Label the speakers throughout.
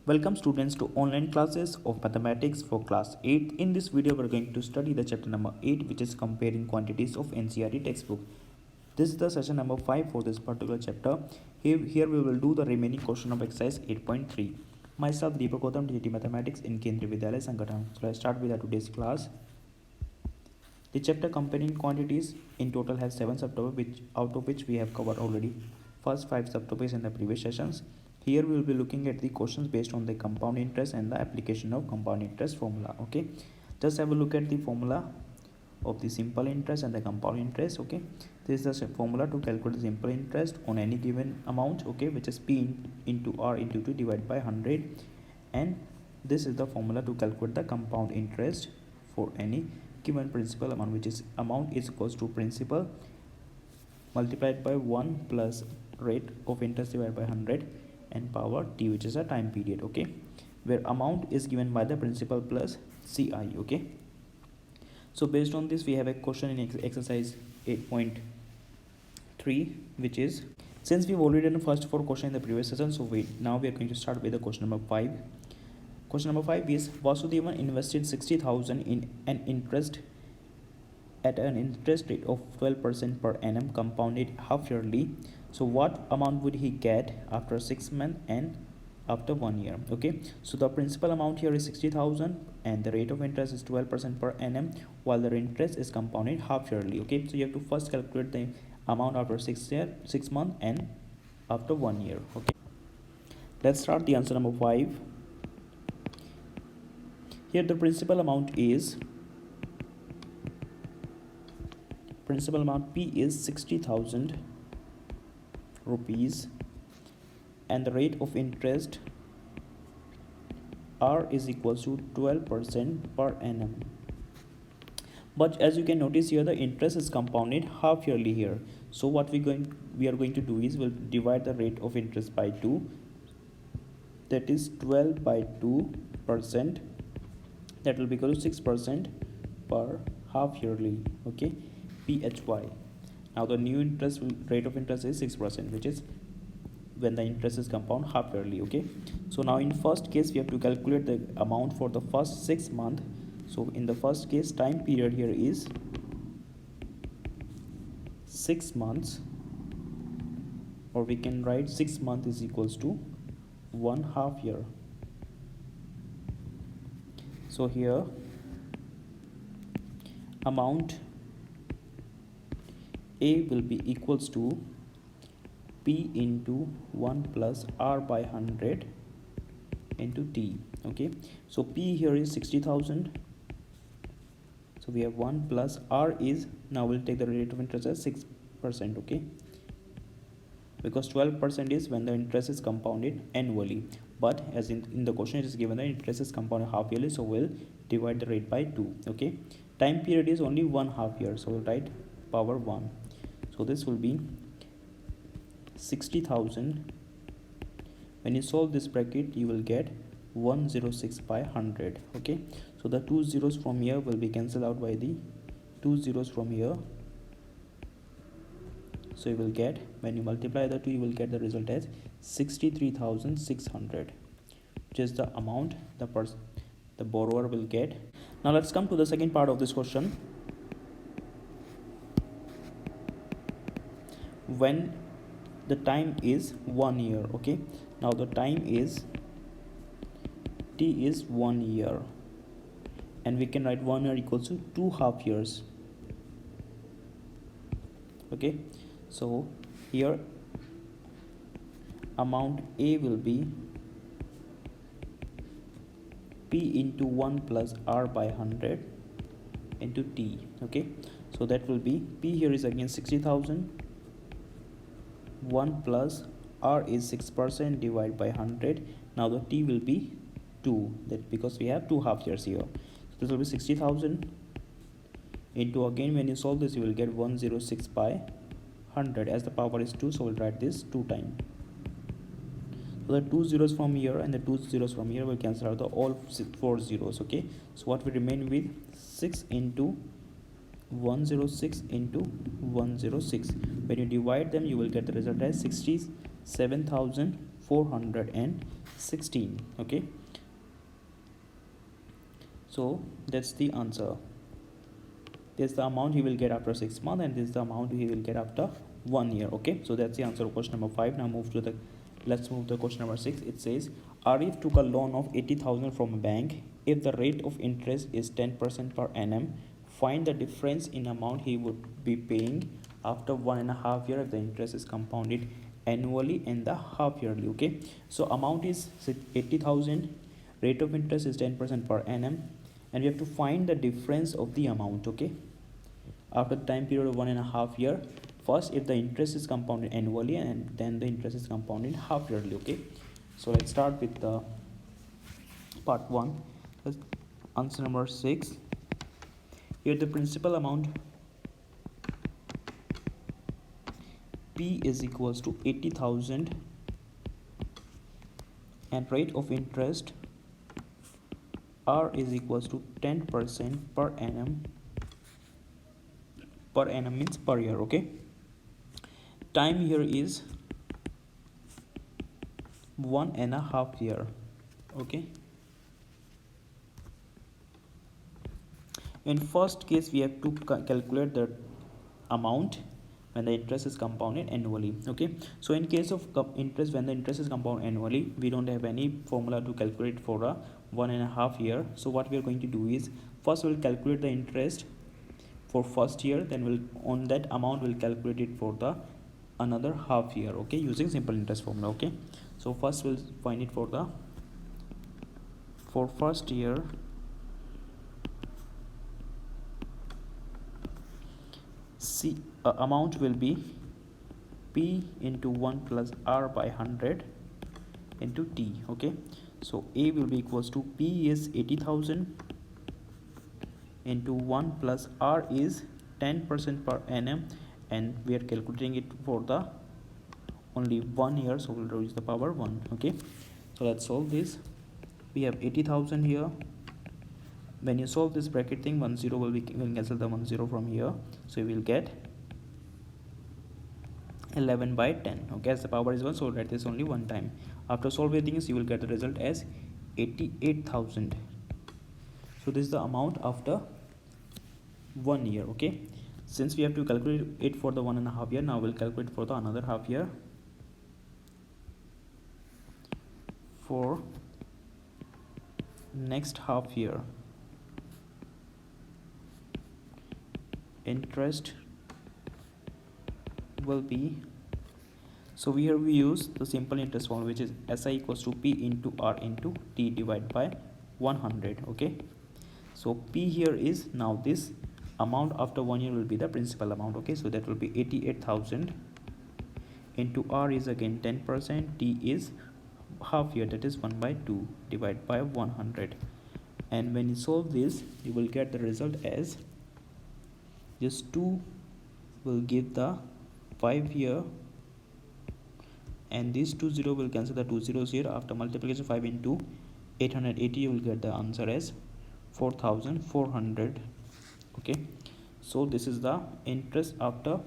Speaker 1: Welcome students to online classes of mathematics for class 8. In this video we are going to study the chapter number 8, which is comparing quantities of NCERT textbook. This is the session number 5 for this particular chapter. Here we will do the remaining question of exercise 8.3. Myself Deepak Gautam, DT Mathematics in Kendriya Vidyalaya Sangathan. So let's start with our today's class. The chapter comparing quantities in total has 7 subtopics, out of which we have covered already first 5 subtopics in the previous sessions. Here we will be looking at the questions based on the compound interest and the application of compound interest formula. Okay, just have a look at the formula of the simple interest and the compound interest. Okay, this is the formula to calculate the simple interest on any given amount, okay, which is P into R into 2 divided by 100, and this is the formula to calculate the compound interest for any given principal amount, which is amount is equals to principal multiplied by 1 plus rate of interest divided by 100 and power t, which is a time period, okay, where amount is given by the principal plus ci. Okay, so based on this we have a question in exercise 8.3, which is, since we've already done the first 4 questions in the previous session, so now we are going to start with the question number 5. Question number 5 is, Vasudevan invested 60,000 in an interest at an interest rate of 12% per annum compounded half yearly. So what amount would he get after 6 months and after 1 year? Okay, so the principal amount here is 60,000 and the rate of interest is 12% per annum, while the interest is compounded half yearly. Okay, so you have to first calculate the amount after 6 months and after 1 year. Okay, let's start the answer number 5. Here the principal amount P is 60,000 rupees and the rate of interest R is equals to 12% per annum. But as you can notice here, the interest is compounded half yearly here. So what we are going to do is we'll divide the rate of interest by 2. That is 12 by 2%. That will be equal to 6% per half yearly. Okay, PHY. Now the new interest rate of interest is 6%, which is when the interest is compound half yearly. Okay, so now in first case we have to calculate the amount for the first 6 months. So in the first case, time period here is 6 months, or we can write 6 months is equals to 1 half year. So here amount A will be equals to P into 1 plus R by 100 into T. Okay, so P here is 60,000. So we have 1 plus R is, now we'll take the rate of interest as 6%. Okay, because 12% is when the interest is compounded annually, but as in the question it is given the interest is compounded half yearly, so we'll divide the rate by 2. Okay, time period is only 1 half year, so we'll write power 1. So this will be 60,000. When you solve this bracket you will get 106 by 100. Okay, so the 2 zeros from here will be cancelled out by the 2 zeros from here. So you will get, when you multiply the 2, you will get the result as 63,600, which is the amount the borrower will get. Now let's come to the second part of this question. When the time is 1 year. Okay, now the time is T is 1 year, and we can write 1 year equals to 2 half years. Okay, so here amount A will be P into 1 plus R by 100 into T. Okay, so that will be, P here is again 60,000, 1 plus R is 6% divided by 100. Now the T will be 2, that because we have 2 half years here. So this will be 60,000 into, again when you solve this you will get 106 by 100, as the power is 2, so we'll write this 2 times. So the 2 zeros from here and the 2 zeros from here will cancel out the all 4 zeros. Okay, so what we remain with, 6 into 106 into 106. When you divide them you will get the result as 67,400 16. Okay, so that's the answer. This is the amount he will get after 6 months, and this is the amount he will get after 1 year. Okay, so that's the answer of question number 5. Now let's move to question number 6. It says Arif took a loan of 80,000 from a bank. If the rate of interest is 10% per annum, find the difference in amount he would be paying after 1.5 years if the interest is compounded annually and the half yearly. Okay, so amount is 80,000, rate of interest is 10% per annum, and we have to find the difference of the amount. Okay, after the time period of 1.5 year, first if the interest is compounded annually, and then the interest is compounded half yearly. Okay, so let's start with the part 1. Let's answer number 6. Here the principal amount P is equals to 80,000 and rate of interest R is equals to 10% per annum. Per annum means per year. Okay, time here is 1.5 year. Okay, in first case we have to calculate the amount when the interest is compounded annually. Okay, so in case of interest, when the interest is compounded annually, we don't have any formula to calculate for a 1.5 year. So what we are going to do is, first we'll calculate the interest for first year, then we'll on that amount we'll calculate it for the another half year. Okay, using simple interest formula. Okay, so first we'll find it for first year. Amount will be P into 1 plus R by 100 into T. Okay, so A will be equals to P is 80,000 into 1 plus R is 10% per annum, and we are calculating it for the only 1 year, so we'll reduce the power 1. Okay, so let's solve this. We have 80,000 here. When you solve this bracket thing, 10 will cancel the 10 from here, so you will get 11 by 10. Okay, as the power is 1, so write this only one time. After solving things, you will get the result as 88,000. so this is the amount after 1 year. Okay, since we have to calculate it for the 1.5 year, now we'll calculate for the another half year. For next half year, interest will be, so here we use the simple interest formula, which is SI equals to P into R into T divided by 100. Okay, so P here is, now this amount after 1 year will be the principal amount. Okay, so that will be 88,000 into R is again 10%, T is half year, that is 1 by 2 divided by 100. And when you solve this, you will get the result as, this 2 will give the 5 year, and this 20 will cancel the 2 zeros here. After multiplication 5 into 880, you will get the answer as 4,400. Okay, so this is the interest after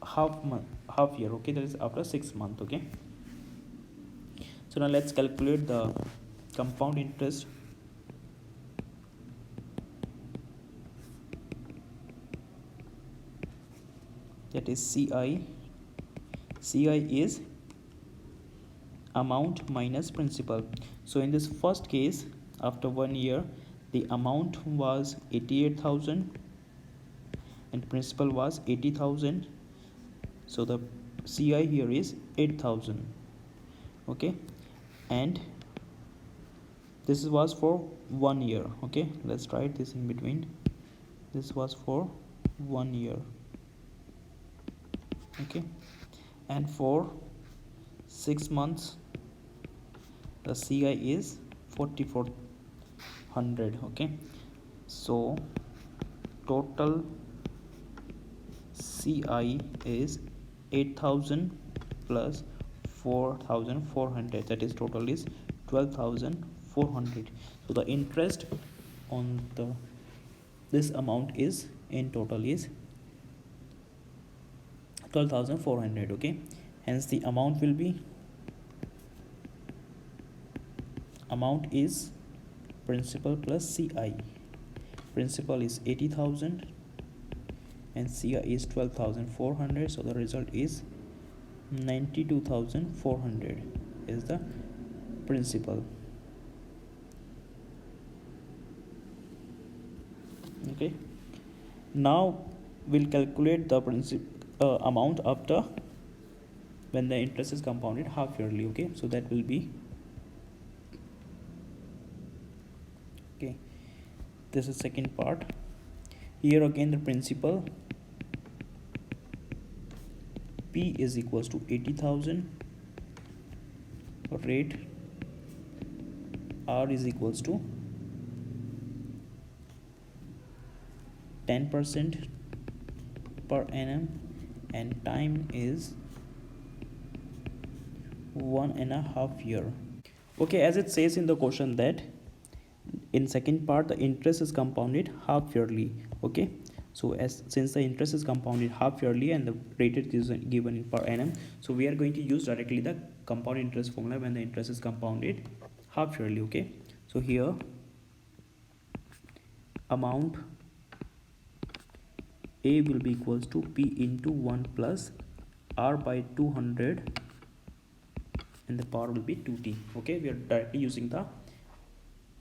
Speaker 1: half year. Okay, that is after 6 months. Okay, so now let's calculate the compound interest. That is CI. CI is amount minus principal. So in this first case, after 1 year, the amount was 88,000 and principal was 80,000. So the CI here is 8,000. Okay, and this was for 1 year. Okay, let's write this in between. This was for 1 year. Okay, and for 6 months the CI is 4,400. Okay, so total CI is 8,000 plus 4,400, that is total is 12,400. so the interest on this amount is in total is 12,400. Okay, hence the amount will be amount is principal plus CI. Principal is 80,000 and CI is 12,400, so the result is 92,400 is the principal. Okay, now we'll calculate the amount after when the interest is compounded half yearly. Okay, so that will be, okay, this is second part. Here again the principal P is equals to 80,000, rate R is equals to 10% per annum, and time is 1.5 year. Okay, as it says in the question that in second part the interest is compounded half yearly. Okay, so since the interest is compounded half yearly and the rate is given in per annum, so we are going to use directly the compound interest formula when the interest is compounded half yearly. Okay, so here amount A will be equals to P into 1 plus R by 200 and the power will be 2t. Okay, we are directly using the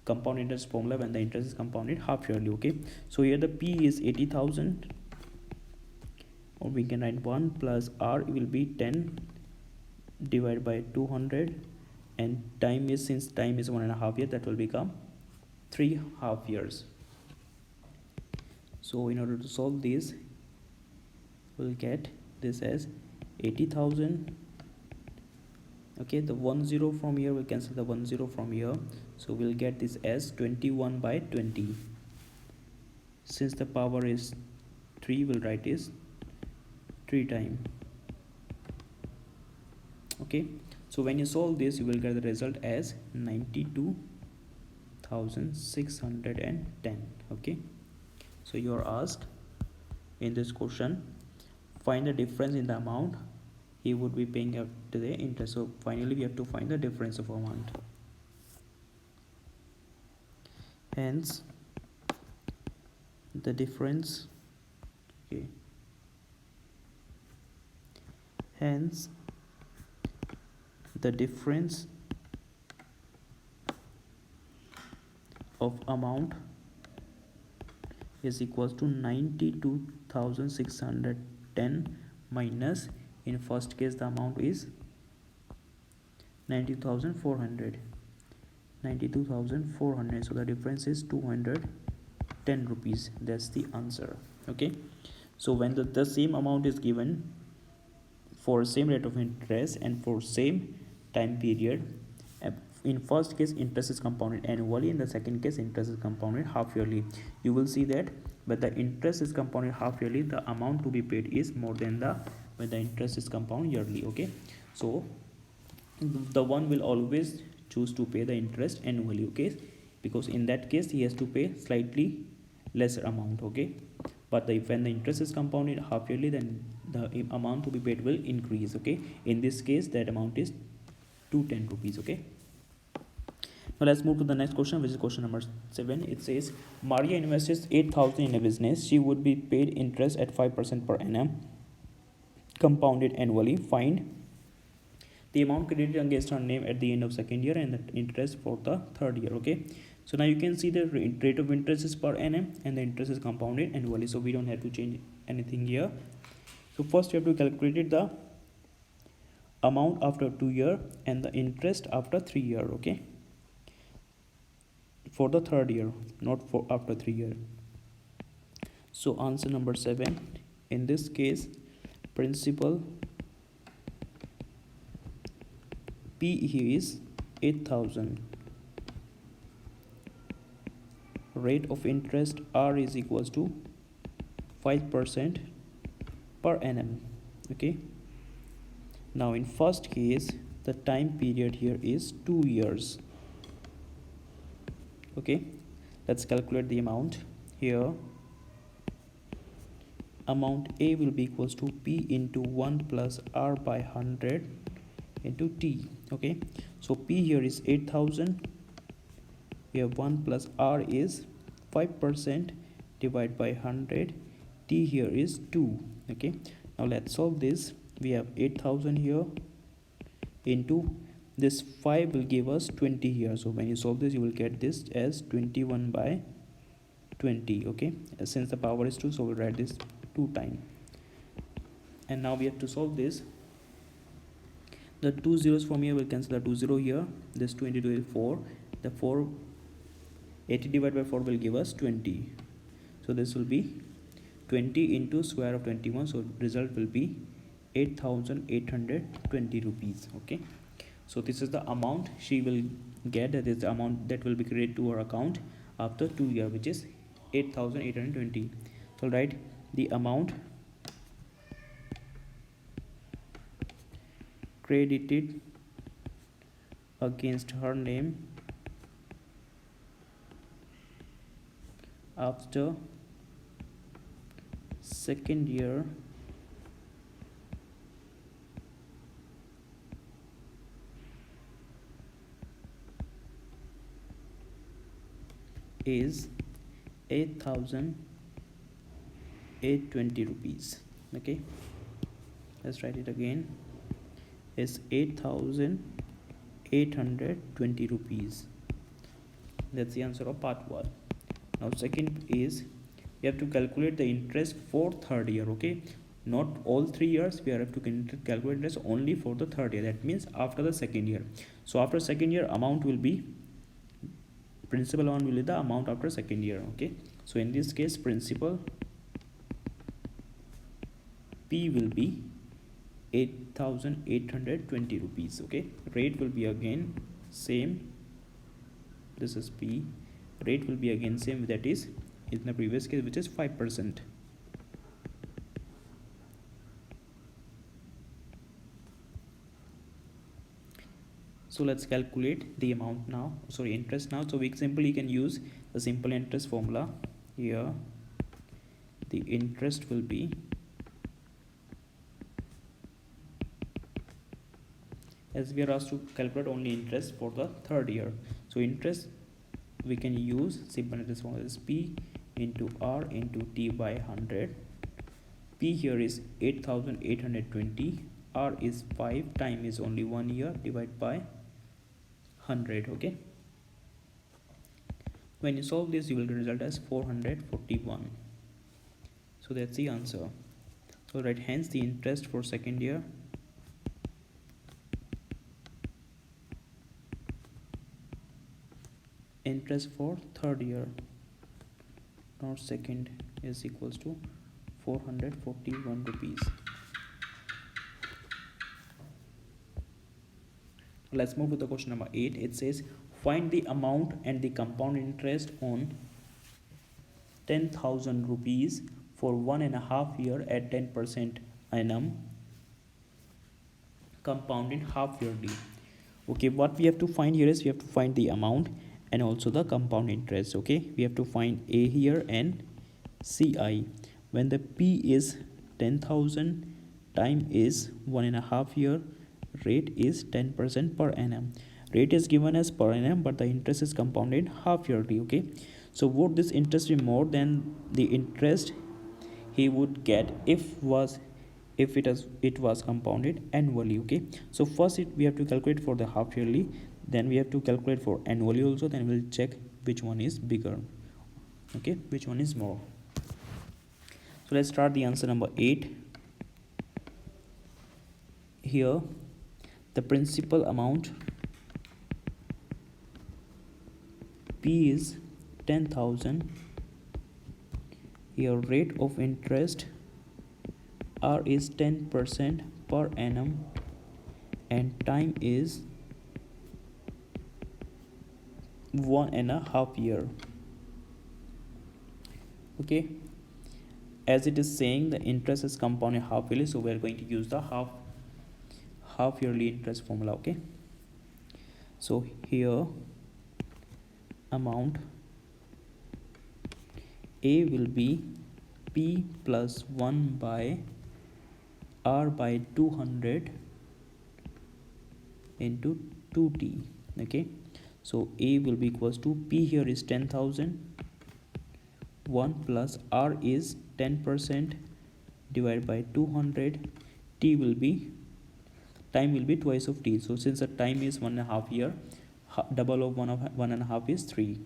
Speaker 1: compound interest formula when the interest is compounded half yearly. Okay, so here the P is 80,000, or we can write 1 plus R will be 10 divided by 200, and time is, since time is 1.5 year, that will become 3.5 years. So in order to solve this, we'll get this as 80,000. Okay, the 10 from here will cancel the 10 from here, so we'll get this as 21 by 20. Since the power is 3, we'll write is 3 times. Okay, so when you solve this, you will get the result as 92,610. Okay, so you are asked in this question, find the difference in the amount he would be paying up to the interest. So finally we have to find the difference of amount. Hence the difference, okay, hence the difference of amount is equals to 92,610 minus, in first case the amount is 92,400, so the difference is 210 rupees. That's the answer. Okay, so when the same amount is given for same rate of interest and for same time period, in first case interest is compounded annually, in the second case interest is compounded half yearly, you will see that when the interest is compounded half yearly, the amount to be paid is more than the when the interest is compounded yearly. Okay, so the one will always choose to pay the interest annually. Okay, because in that case he has to pay slightly lesser amount. Okay, but when the interest is compounded half yearly, then the amount to be paid will increase. Okay, in this case that amount is 210 rupees. Okay, now let's move to the next question, which is question number 7. It says Maria invests 8,000 in a business. She would be paid interest at 5% per annum, compounded annually. Find the amount credited against her name at the end of second year and the interest for the third year. Okay, so now you can see the rate of interest is per annum and the interest is compounded annually, so we don't have to change anything here. So first you have to calculate the amount after 2 year and the interest after 3 year. Okay, for the third year, not for after 3 year. So answer number 7, in this case principal P here is 8,000, rate of interest R is equals to 5% per annum. Okay, now in first case the time period here is 2 years. Okay, let's calculate the amount. Here amount A will be equals to P into 1 plus R by 100 into T. Okay, so P here is 8,000 Here 1 plus r is 5% divided by 100. T here is 2. Okay, now let's solve this. We have 8000 here into this 5 will give us 20 here. So when you solve this, you will get this as 21 by 20. Okay, since the power is 2, so we'll write this 2 times. And now we have to solve this. The 2 zeros from here will cancel the 2 0 here. This 22 is 4. The 4 80 divided by 4 will give us 20. So this will be 20 into square of 21. So result will be 8,820 rupees. Okay, so this is the amount she will get. That is the amount that will be credited to her account after 2 years, which is 8,820. So write the amount credited against her name after second year is 8,820 rupees. Okay, let's write it again. Is 8,820 rupees. That's the answer of part 1. Now second is we have to calculate the interest for third year. Okay, not all 3 years, we have to calculate interest only for the third year. That means after the second year. So after second year, amount will be principal amount will be the amount after second year. Okay, so in this case principal P will be 8,820 rupees. Okay, rate will be again same. This is P. Rate will be again same, that is in the previous case, which is 5%. So let's calculate the amount now, sorry, interest now. So we simply can use the simple interest formula. Here the interest will be, as we are asked to calculate only interest for the third year, so interest we can use simple interest formula is P into R into T by 100. P here is 8,820, R is 5, time is only 1 year, divided by 100. Okay, when you solve this, you will result as 441. So that's the answer. So right, hence the interest for second year interest for third year, not second, is equals to 441 rupees. Let's move to the question number 8. It says find the amount and the compound interest on 10,000 rupees for 1.5 year at 10% annum compounded half yearly. Okay, what we have to find here is we have to find the amount and also the compound interest. Okay, we have to find A here and CI. When the P is 10,000, time is 1.5 year, rate is 10% per annum. Rate is given as per annum, but the interest is compounded half yearly. Okay, so would this interest be more than the interest he would get if it was compounded annually? Okay, so first we have to calculate for the half yearly, then we have to calculate for annually also, then we'll check which one is bigger. Okay, which one is more. So let's start the answer number 8. Here the principal amount P is 10,000. Here rate of interest R is 10% per annum and time is 1.5 year. Okay, as it is saying the interest is compounded half yearly, so we are going to use the half yearly interest formula. Okay, so here amount A will be P plus 1 by R by 200 into 2T. Okay, So A will be equals to P here is 10,000, 1 plus R is 10% divided by 200. T will be, time will be twice of T. So since the time is 1.5 year, double of 1.5 is 3.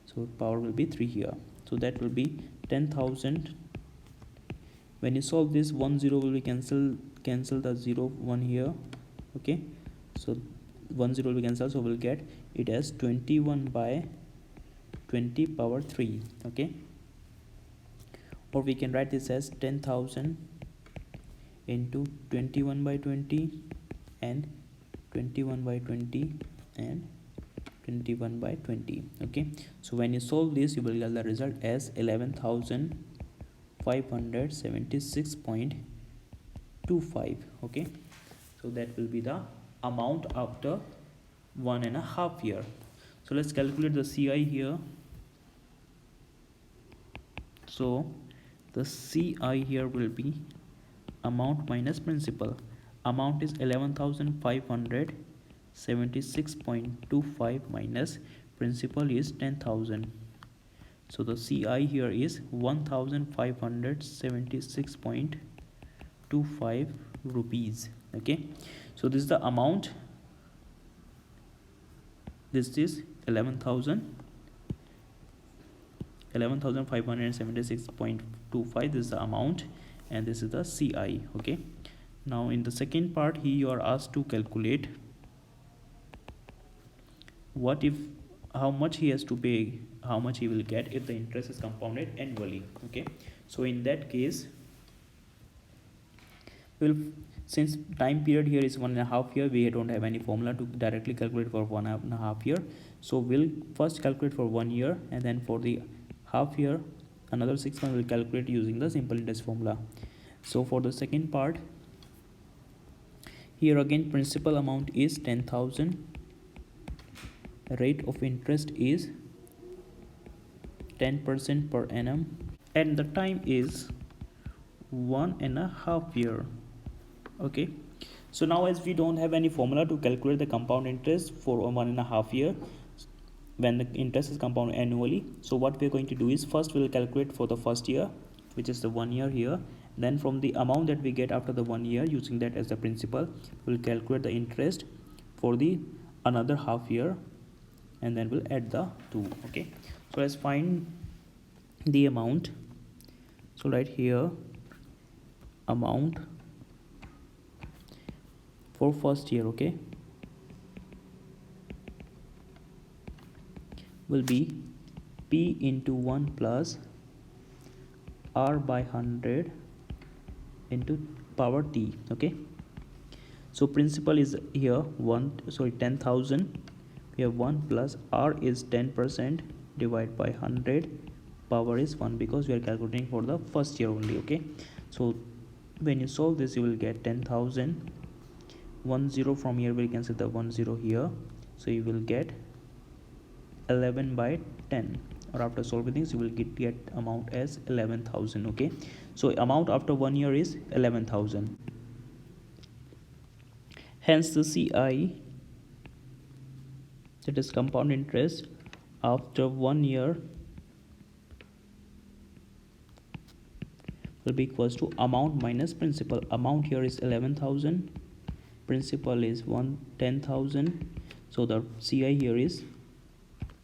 Speaker 1: So power will be 3 here. So that will be 10,000. When you solve this, 1 0 will be cancel the 0 1 here. Okay, so 1 0 will be cancelled, so we'll get it as 21 by 20 power 3. Okay, or we can write this as 10,000 into 21 by 20 and 21 by 20 and 21 by 20. Okay, so when you solve this, you will get the result as 11,576.25. okay, so that will be the amount after 1.5 year. So let's calculate the CI here. So the CI here will be amount minus principal. Amount is 11,576.25 minus principal is 10,000. So the CI here is 1,576.25 rupees. Okay, so this is the amount. This is 11,576.25. this is the amount, and this is the CI. Okay, now in the second part here you are asked to calculate what if, how much he has to pay, how much he will get if the interest is compounded annually. Okay, so in that case, well, since time period here is 1.5 year, we don't have any formula to directly calculate for 1.5 year. So we'll first calculate for 1 year, and then for the half year, another 6 months, we'll calculate using the simple interest formula. So for the second part, here again principal amount is 10,000, rate of interest is 10% per annum, and the time is 1.5 year. Okay, so now as we don't have any formula to calculate the compound interest for 1.5 year when the interest is compounded annually, so what we're going to do is first we'll calculate for the first year, which is the 1 year here. Then from the amount that we get after the 1 year, using that as the principal, we'll calculate the interest for the another half year, and then we'll add the two. Okay, so let's find the amount. So right here, amount for first year, okay, will be P into 1 plus R by 100 into power T. Okay, so principal is here 10,000. We have 1 plus R is 10% divided by 100, power is 1, because we are calculating for the first year only. Okay, so when you solve this, you will get 10,000. 1 0 from here, we can see the 1 0 here, so you will get 11 by 10, or after solving this, you will get amount as 11,000. Okay, so amount after 1 year is 11,000. Hence the CI, that is compound interest after 1 year, will be equals to amount minus principal. Amount here is 11,000, principal is 10,000, so the CI here is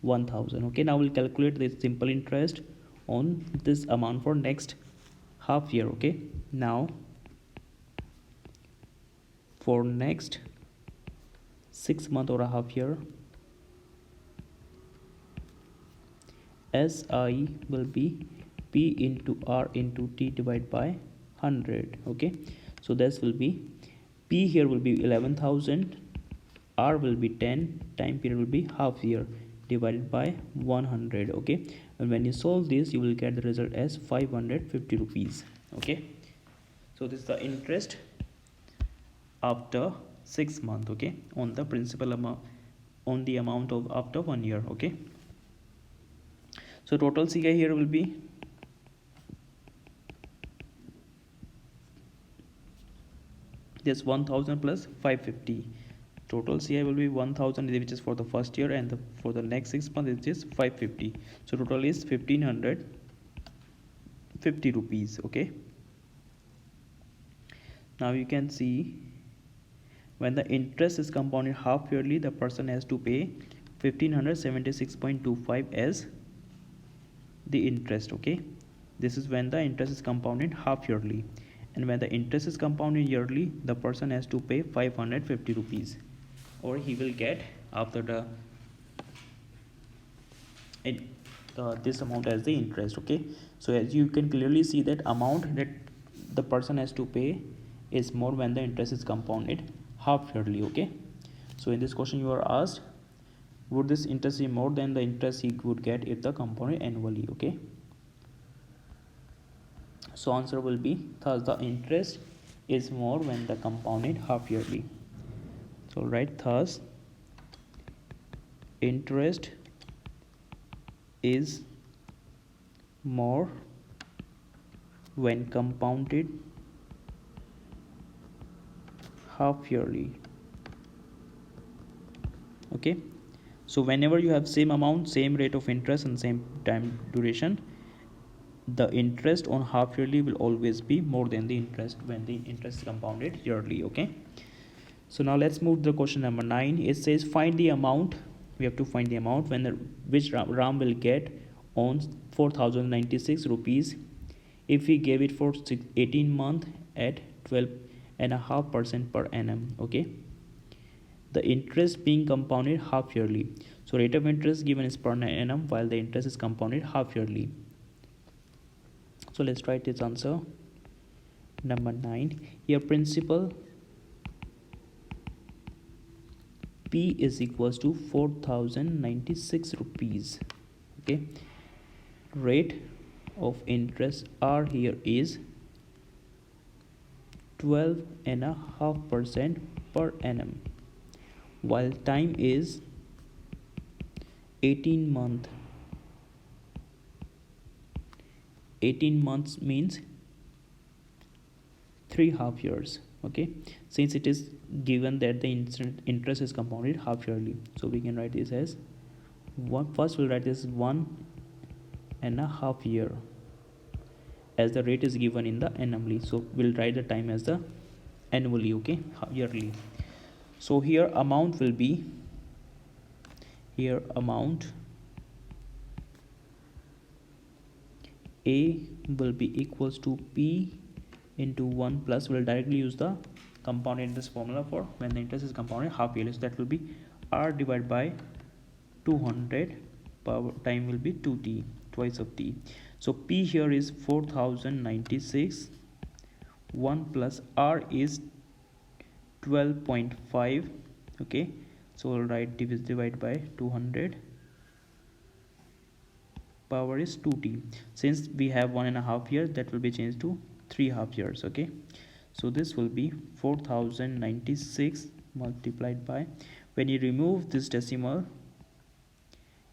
Speaker 1: 1,000. Okay, now we'll calculate this simple interest on this amount for next half year. Okay, now for next 6 month or a half year, SI will be P into R into T divided by 100. Okay, so this will be P here will be 11,000, R will be 10, time period will be half year, divided by 100. Okay, and when you solve this, you will get the result as 550 rupees. Okay, so this is the interest after 6 months. Okay, on the principal amount, on the amount of after 1 year. Okay, so total CI here will be this 1,000 plus 550. Total CI will be 1000, which is for the first year, and for the next 6 months it is 550. So total is 1550 rupees. Okay, now you can see when the interest is compounded half yearly, the person has to pay 1576.25 as the interest. Okay, this is when the interest is compounded half yearly, and when the interest is compounded yearly, the person has to pay 550 rupees, or he will get after this amount as the interest. Okay, so as you can clearly see that amount that the person has to pay is more when the interest is compounded half yearly. Okay, so in this question you are asked, would this interest be more than the interest he would get if the compounded annually? Okay, so answer will be, thus the interest is more when the compounded half yearly. So write, thus interest is more when compounded half yearly. Okay, so whenever you have same amount, same rate of interest and same time duration, the interest on half yearly will always be more than the interest when the interest is compounded yearly. Okay, so now let's move to the question number 9. It says find the amount. We have to find the amount when which Ram will get on 4096 rupees if we gave it for 18 months at 12.5% per annum. Okay, the interest being compounded half yearly. So rate of interest given is per annum while the interest is compounded half yearly. So let's write this answer. Number 9. Here principal P is equals to 4096 rupees. Okay, rate of interest R here is 12.5% per annum, while time is 18 month. 18 months means 3 half years. Okay, since it is given that the interest is compounded half yearly, so we can write this as one. First we'll write this 1.5 year, as the rate is given in the annually, so we'll write the time as the annually. Okay, yearly. So here amount will be, here amount A will be equals to P into 1 plus, we'll directly use the compound interest formula for when the interest is compounded half yearly, so that will be R divided by 200, power time will be 2t, twice of t. So P here is 4096, 1 plus R is 12.5. okay, so we'll write divide by 200, power is 2t. Since we have 1.5 years, that will be changed to 3 half years. Okay, so this will be 4096 multiplied by, when you remove this decimal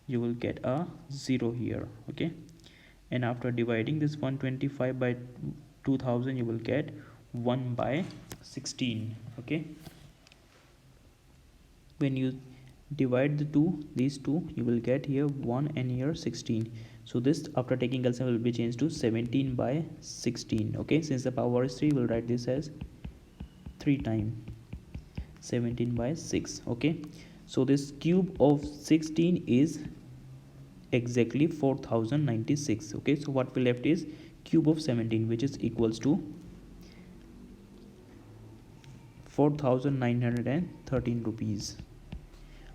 Speaker 1: you will get a 0 here. Okay, and after dividing this 125 by 2000 you will get 1 by 16. Okay, when you divide these two you will get here 1 and here 16, so this after taking LCM will be changed to 17 by 16. Okay, since the power is 3, we'll write this as 3 times 17 by 6. Okay, so this cube of 16 is exactly 4096. Okay, so what we left is cube of 17, which is equals to 4913 rupees.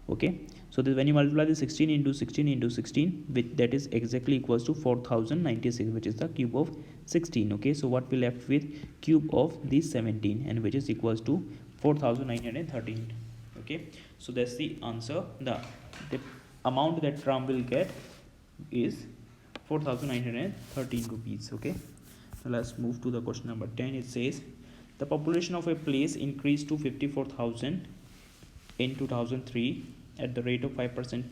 Speaker 1: Okay, so this when you multiply the 16 into 16 into 16, which that is exactly equals to 4096, which is the cube of 16. Okay, so what we left with cube of the 17, and which is equals to 4913. Okay, so that's the answer. The amount that Ram will get is 4913 rupees. Okay, now let's move to the question number 10. It says the population of a place increased to 54,000 in 2003 at the rate of 5%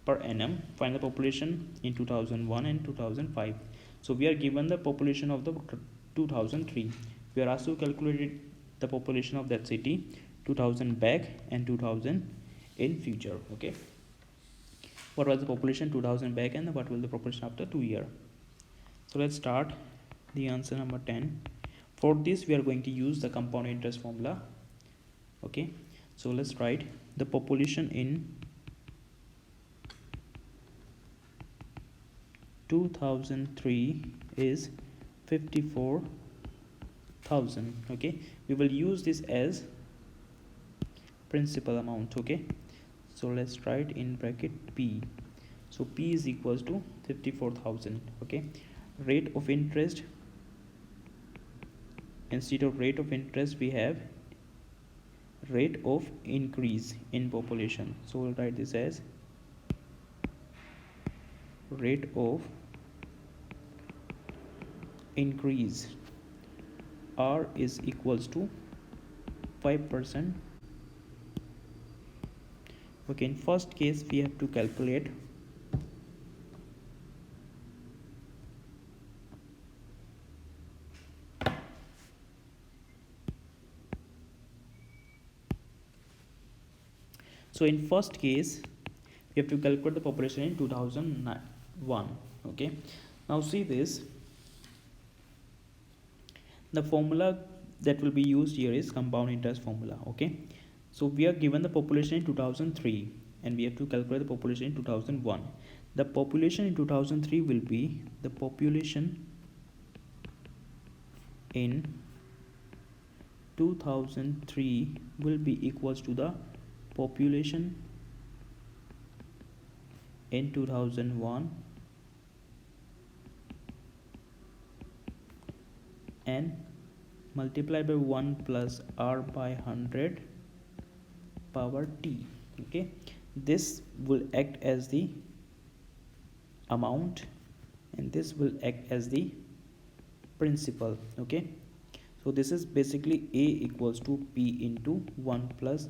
Speaker 1: per annum. Find the population in 2001 and 2005. So we are given the population of the 2003. We are asked to calculate the population of that city 2000 back and 2000 in future. Okay, what was the population 2000 back and what will the population after 2 year? So let's start the answer number 10. For this we are going to use the compound interest formula. Okay, so let's write the population in 2003 is 54,000. Okay, we will use this as principal amount. Okay, so let's write in bracket P. So P is equals to 54,000. Okay, rate of interest, instead of rate of interest we have rate of increase in population. So we'll write this as rate of increase. R is equals to 5%. Okay, in first case we have to calculate so in first case we have to calculate the population in 2001. Okay, now see this, the formula that will be used here is compound interest formula. Okay, so we are given the population in 2003 and we have to calculate the population in 2001. The population in 2003 will be the population in 2003 will be equals to the population in 2001 and multiply by 1 plus r by 100 power t. Okay, this will act as the amount and this will act as the principal. Okay, so this is basically a equals to p into 1 plus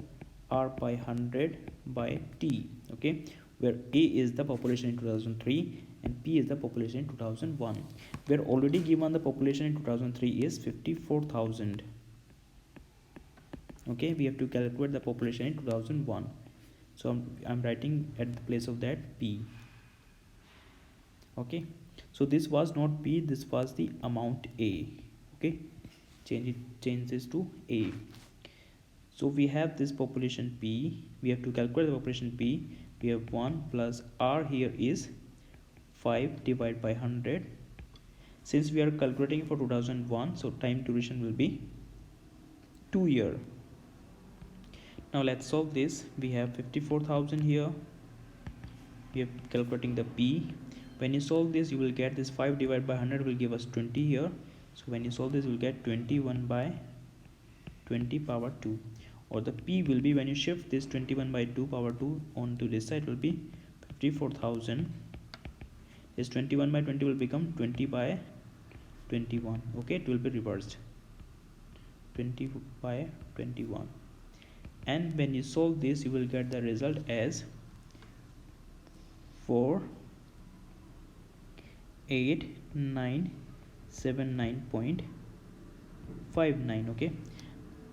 Speaker 1: r by 100 by t. Okay, where a is the population in 2003 and p is the population in 2001. We are already given the population in 2003 is 54,000. Okay, we have to calculate the population in 2001. So I'm writing at the place of that p. Okay, so this was not p, this was the amount a. Okay, change this to a. So we have this population p, we have to calculate the population p. We have 1 plus r here is 5 divided by 100. Since we are calculating for 2001, so time duration will be 2 year. Now let's solve this. We have 54,000 here, we are calculating the p. When you solve this you will get this 5 divided by 100 will give us 20 here. So when you solve this you will get 21 by 20 power 2, or the p will be, when you shift this 21 by 2 power 2 onto this side, will be 54,000. This 21 by 20 will become 20 by 21. Okay, it will be reversed, 20 by 21. And when you solve this you will get the result as 48979.59. Okay,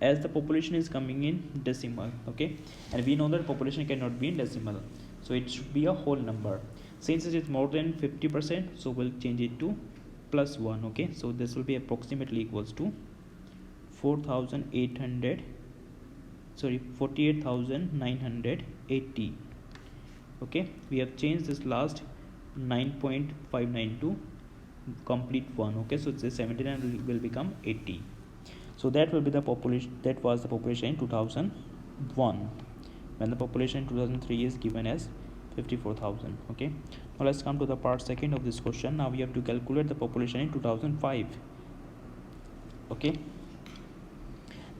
Speaker 1: as the population is coming in decimal. Okay, and we know that population cannot be in decimal, so it should be a whole number. Since it is more than 50%, so we'll change it to plus 1. Okay, so this will be approximately equals to 48,980. Okay, we have changed this last 9.59 to complete 1. Okay, so this 79 will become 80. So that will be the population, that was the population in 2001, when the population in 2003 is given as 54,000. Okay, now let's come to the part second of this question. Now we have to calculate the population in 2005. Okay,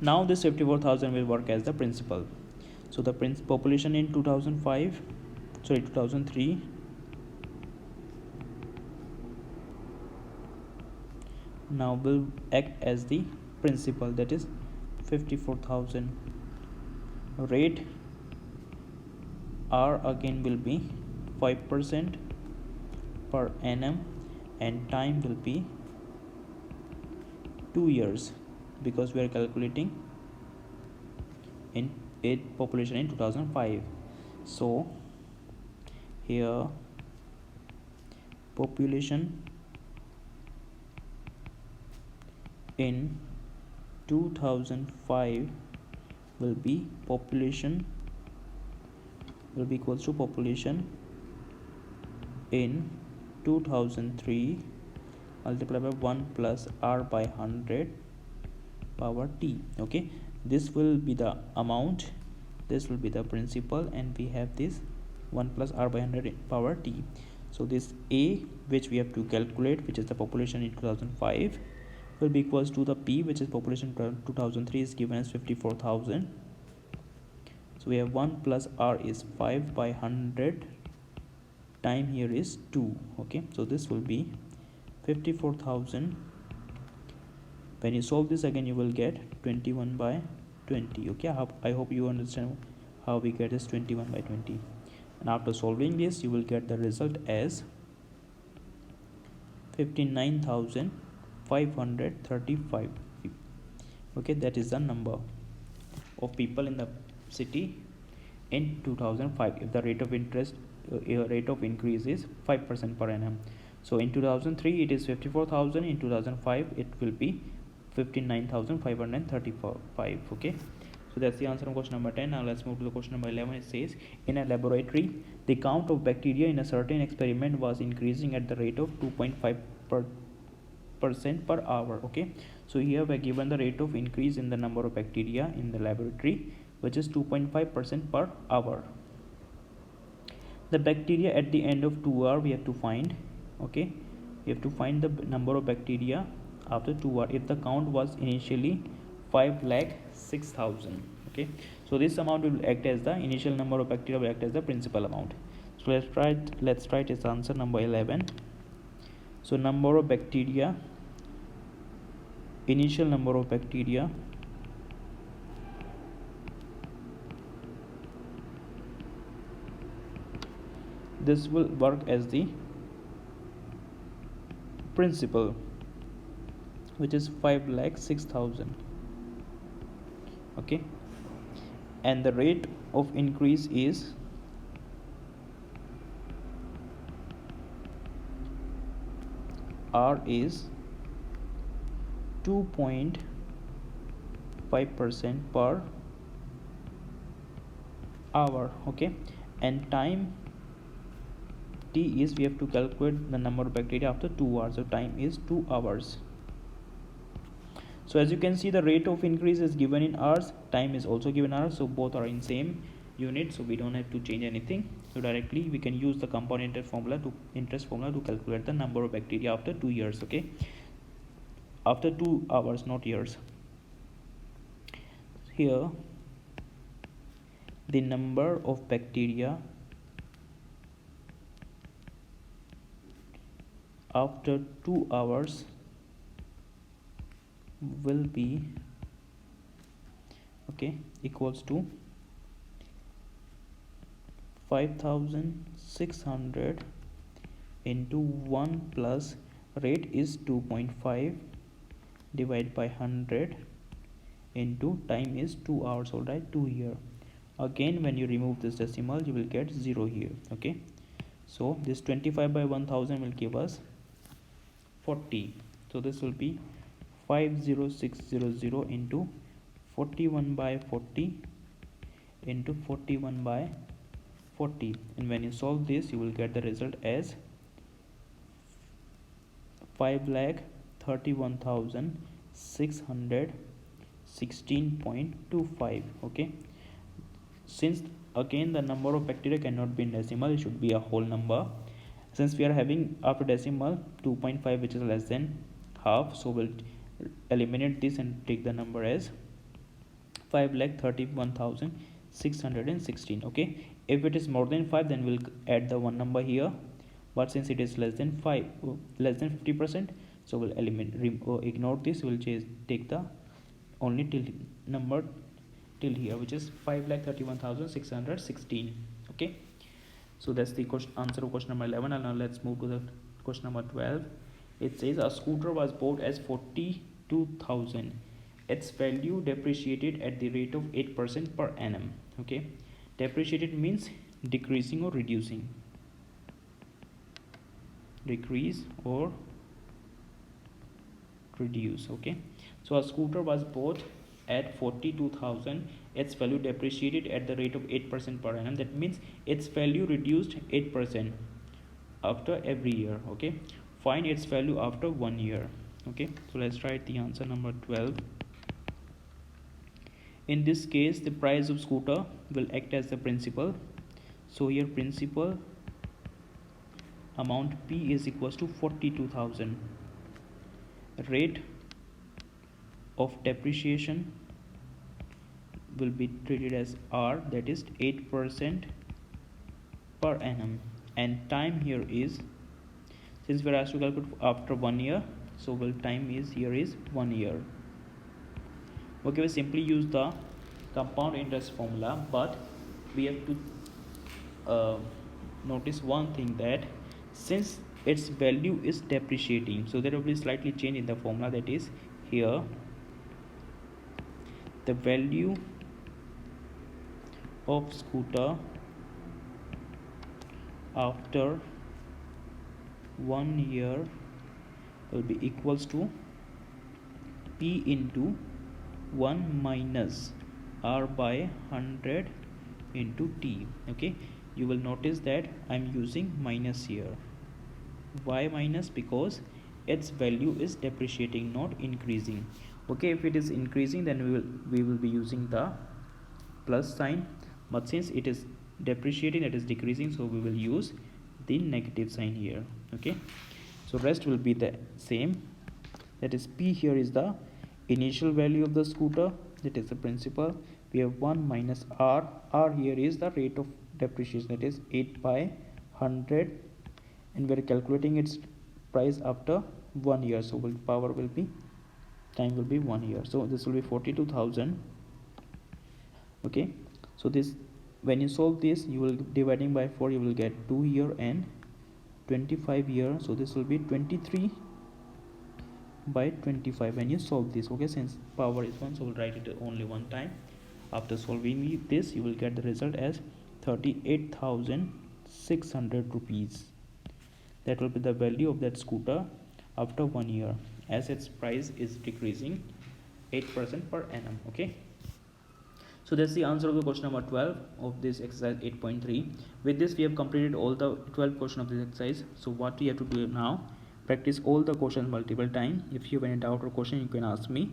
Speaker 1: now this 54,000 will work as the principal. So the population in 2003 now will act as the principal, that is 54,000. Rate r again will be 5% per annum and time will be 2 years, because we are calculating in population in 2005. So here population in 2005 will be equals to population in 2003 multiplied by 1 plus r by 100 power t. Okay, this will be the amount, this will be the principal, and we have this 1 plus r by 100 power t. So this a which we have to calculate, which is the population in 2005, will be equals to the p, which is population 2003 is given as 54,000. So we have 1 plus r is 5 by 100, time here is 2. Okay, so this will be 54,000. When you solve this again, you will get 21 by 20. Okay, I hope you understand how we get this 21 by 20. And after solving this, you will get the result as 59,535. Okay, that is the number of people in the city in 2005 if the rate of increase is 5% per annum. So in 2003 it is 54,000, in 2005 it will be 59,535. Okay, so that's the answer of question number 10. Now let's move to the question number 11. It says, in a laboratory, the count of bacteria in a certain experiment was increasing at the rate of 2.5% per hour. Okay, so here we are given the rate of increase in the number of bacteria in the laboratory, which is 2.5% per hour. The bacteria at the end of 2 hours we have to find. Okay, we have to find the number of bacteria after 2 hours if the count was initially 5,06,000. Okay, so this amount will act as the initial number of bacteria, will act as the principal amount. So let's write its answer number 11. So number of bacteria, initial number of bacteria this will work as the principal, which is 5,06,000. Okay, and the rate of increase is r is 2.5% per hour. Okay, and time t is, we have to calculate the number of bacteria after 2 hours, so time is 2 hours. So as you can see, the rate of increase is given in hours, time is also given in hours, so both are in same unit, so we don't have to change anything. So directly we can use the compound interest formula to calculate the number of bacteria after 2 years. Okay, after 2 hours, not years. Here the number of bacteria after 2 hours will be, okay, equals to 5,600 into 1 plus rate is 2.5 divided by 100 into time is 2 hours. All right, 2 here. Again, when you remove this decimal, you will get 0 here. Okay, so this 25 by 1000 will give us 40. So this will be 50600 into 41 by 40 into 41 by 40, and when you solve this, you will get the result as 5,31,616.25. okay, since again the number of bacteria cannot be in decimal, it should be a whole number. Since we are having after decimal 2.5 which is less than half, so we'll eliminate this and take the number as 5,31,616. okay, if it is more than 5, then we'll add the one number here, but since it is less than 50%, so we'll ignore this. We'll take the only till number till here, which is 5,31,616. okay, so that's the answer of question number 11. And now let's move to the question number 12. It says a scooter was bought as 42,000 its value depreciated at the rate of 8% per annum. Okay, depreciated means decreasing or reducing, decrease or reduce. Okay, so a scooter was bought at 42,000, its value depreciated at the rate of 8% per annum. That means its value reduced 8% after every year. Okay, find its value after 1 year. Okay, so let's write the answer number 12. In this case, the price of scooter will act as the principal. So here principal amount P is equals to 42,000. Rate of depreciation will be treated as R, that is 8% per annum, and time here is, since we are asked to calculate after 1 year, so well time is here is 1 year. Okay, we simply use the compound interest formula, but we have to notice one thing, that since its value is depreciating, so there will be slightly change in the formula. That is, here the value of scooter after 1 year will be equals to P into 1 minus R by 100 into T. Okay, you will notice that I'm using minus here. Why minus? Because its value is depreciating, not increasing. Okay, if it is increasing, then we will be using the plus sign, but since it is depreciating, that is decreasing, so we will use the negative sign here. Okay, so rest will be the same. That is, P here is the initial value of the scooter, that is the principal. We have 1 minus R. R here is the rate of depreciation, that is 8 by 100, and we are calculating its price after 1 year, so power will be, time will be 1 year, so this will be 42,000. Okay, so this, when you solve this, you will dividing by 4, you will get 2 year and 25 year, so this will be 23 by 25 when you solve this. Okay, since power is 1, so we'll write it only one time. After solving this, you will get the result as 38,600 rupees. That will be the value of that scooter after 1 year, as its price is decreasing 8% per annum. Okay, so that's the answer of the question number 12 of this exercise 8.3. With this, we have completed all the 12 questions of this exercise. So what we have to do now, practice all the questions multiple times. If you have any doubt or question, you can ask me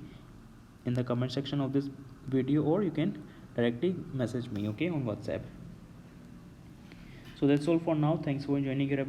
Speaker 1: in the comment section of this video, or you can directly message me, okay, on WhatsApp. So that's all for now. Thanks for joining your